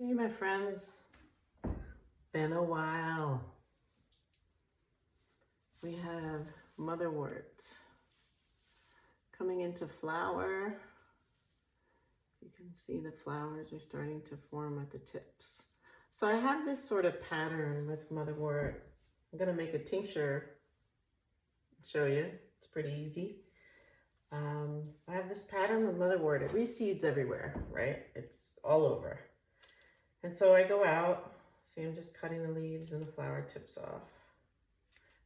Hey, my friends. Been a while. We have Motherwort coming into flower. You can see the flowers are starting to form at the tips. So I have this sort of pattern with Motherwort. I'm gonna make a tincture, show you. It's pretty easy. I have this pattern with Motherwort. It reseeds everywhere, right? It's all over. And so I go out, see I'm just cutting the leaves and the flower tips off.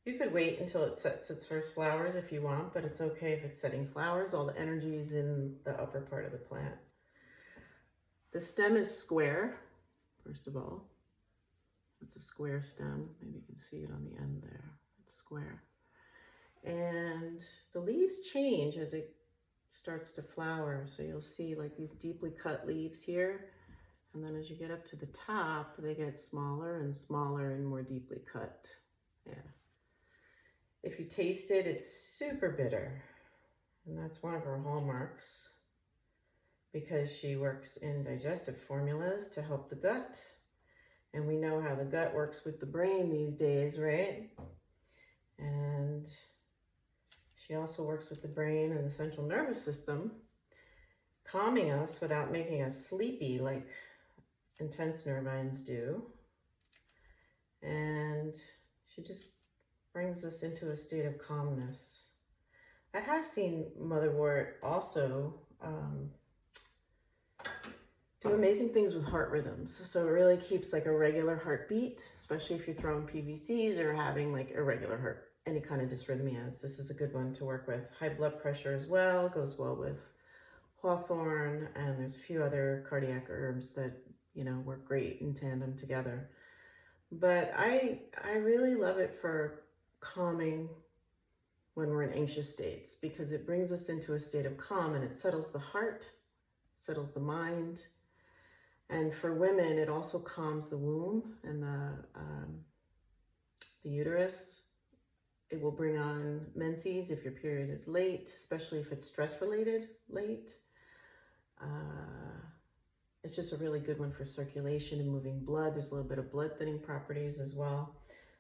You could wait until it sets its first flowers if you want, but it's okay if it's setting flowers. All the energy is in the upper part of the plant. The stem is square, first of all. It's a square stem. Maybe you can see it on the end there. It's square. And the leaves change as it starts to flower. So you'll see like these deeply cut leaves here. And then as you get up to the top, they get smaller and smaller and more deeply cut. Yeah. If you taste it, it's super bitter. And that's one of her hallmarks because she works in digestive formulas to help the gut. And we know how the gut works with the brain these days, right? And she also works with the brain and the central nervous system, calming us without making us sleepy like intense nervines do. And she just brings us into a state of calmness. I have seen Motherwort also do amazing things with heart rhythms. So it really keeps like a regular heartbeat, especially if you're throwing PVCs or having like irregular heart, any kind of dysrhythmias. This is a good one to work with. High blood pressure as well, goes well with hawthorn, and there's a few other cardiac herbs that, you know, work great in tandem together. But I really love it for calming when we're in anxious states because it brings us into a state of calm and it settles the heart, settles the mind. And for women, it also calms the womb and the uterus. It will bring on menses if your period is late, especially if it's stress-related late. It's just a really good one for circulation and moving blood. There's a little bit of blood thinning properties as well.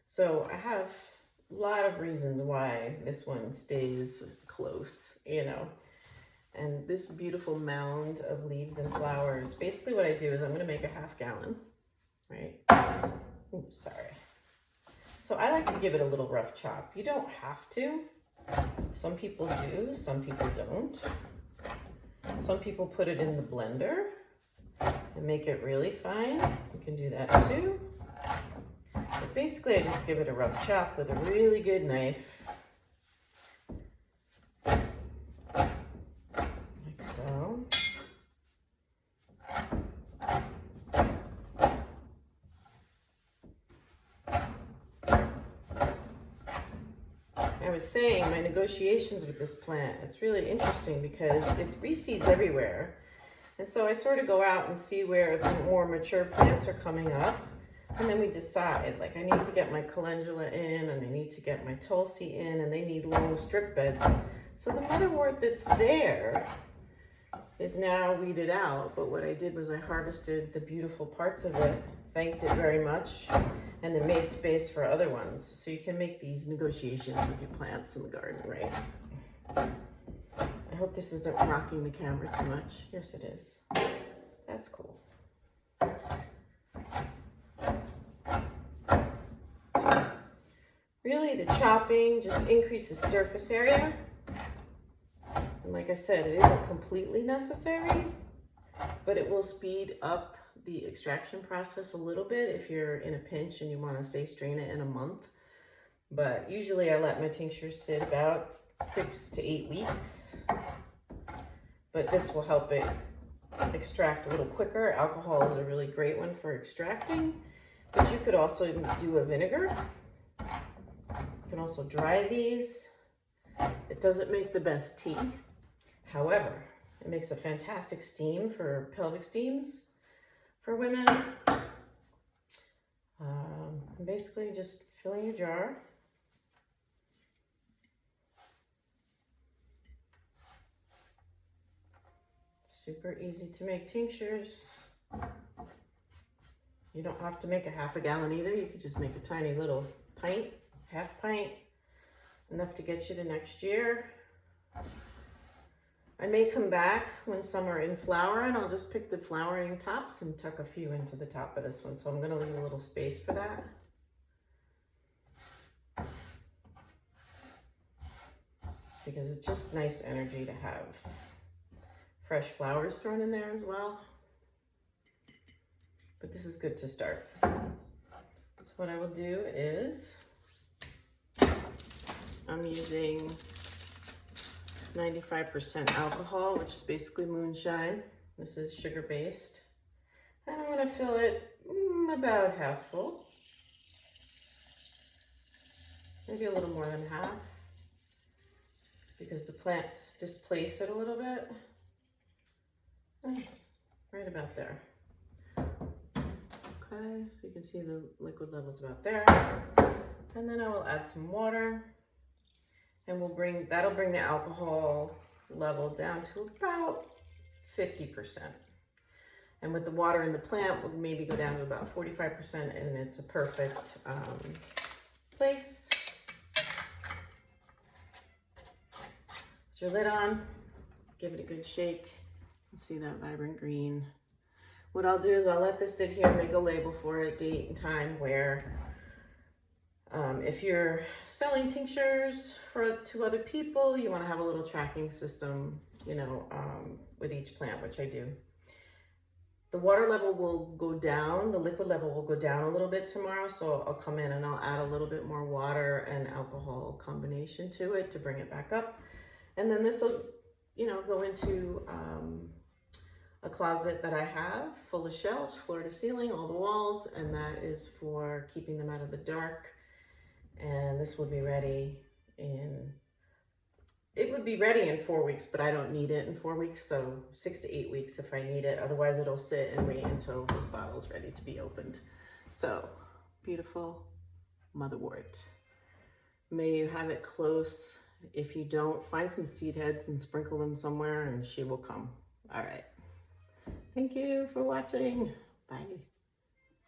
So I have a lot of reasons why this one stays close, you know. And this beautiful mound of leaves and flowers, basically what I do is I'm gonna make a ½ gallon, right? Oops, sorry. So I like to give it a little rough chop. You don't have to. Some people do, some people don't. Some people put it in the blender and make it really fine. You can do that too. But basically I just give it a rough chop with a really good knife. Like so. I was saying my negotiations with this plant, it's really interesting because it reseeds everywhere. And so I sort of go out and see where the more mature plants are coming up. And then we decide, like I need to get my calendula in and I need to get my tulsi in and they need long strip beds. So the Motherwort that's there is now weeded out. But what I did was I harvested the beautiful parts of it, thanked it very much, and then made space for other ones. So you can make these negotiations with your plants in the garden, right? I hope this isn't rocking the camera too much. Yes, it is. That's cool. Really, the chopping just increases surface area. And like I said, it isn't completely necessary, but it will speed up the extraction process a little bit if you're in a pinch and you want to say strain it in a month. But usually I let my tinctures sit about 6 to 8 weeks. But this will help it extract a little quicker. Alcohol is a really great one for extracting, but you could also do a vinegar. You can also dry these. It doesn't make the best tea. However, it makes a fantastic steam for pelvic steams for women. Basically just filling your jar. Super easy to make tinctures. You don't have to make a half a gallon either. You could just make a tiny little pint, half pint, enough to get you to next year. I may come back when some are in flower and I'll just pick the flowering tops and tuck a few into the top of this one. So I'm gonna leave a little space for that. Because it's just nice energy to have fresh flowers thrown in there as well. But this is good to start. So what I will do is, I'm using 95% alcohol, which is basically moonshine. This is sugar-based. And I'm gonna fill it about half full. Maybe a little more than half, because the plants displace it a little bit. Right about there. Okay, so you can see the liquid levels about there. And then I will add some water, and that'll bring the alcohol level down to about 50%. And with the water in the plant, we'll maybe go down to about 45%, and it's a perfect place. Put your lid on, give it a good shake, and see that vibrant green. What I'll do is I'll let this sit here, make a label for it, date and time, where if you're selling tinctures to other people, you want to have a little tracking system, you know, with each plant, which I do. The water level will go down, the liquid level will go down a little bit tomorrow, so I'll come in and I'll add a little bit more water and alcohol combination to it to bring it back up. And then this will, you know, go into a closet that I have full of shelves, floor to ceiling, all the walls, and that is for keeping them out of the dark. And this will be ready it would be ready in 4 weeks, but I don't need it in 4 weeks, so 6 to 8 weeks if I need it. Otherwise it'll sit and wait until this bottle is ready to be opened. So, beautiful Motherwort. May you have it close. If you don't, find some seed heads and sprinkle them somewhere and she will come. All right. Thank you for watching. Bye.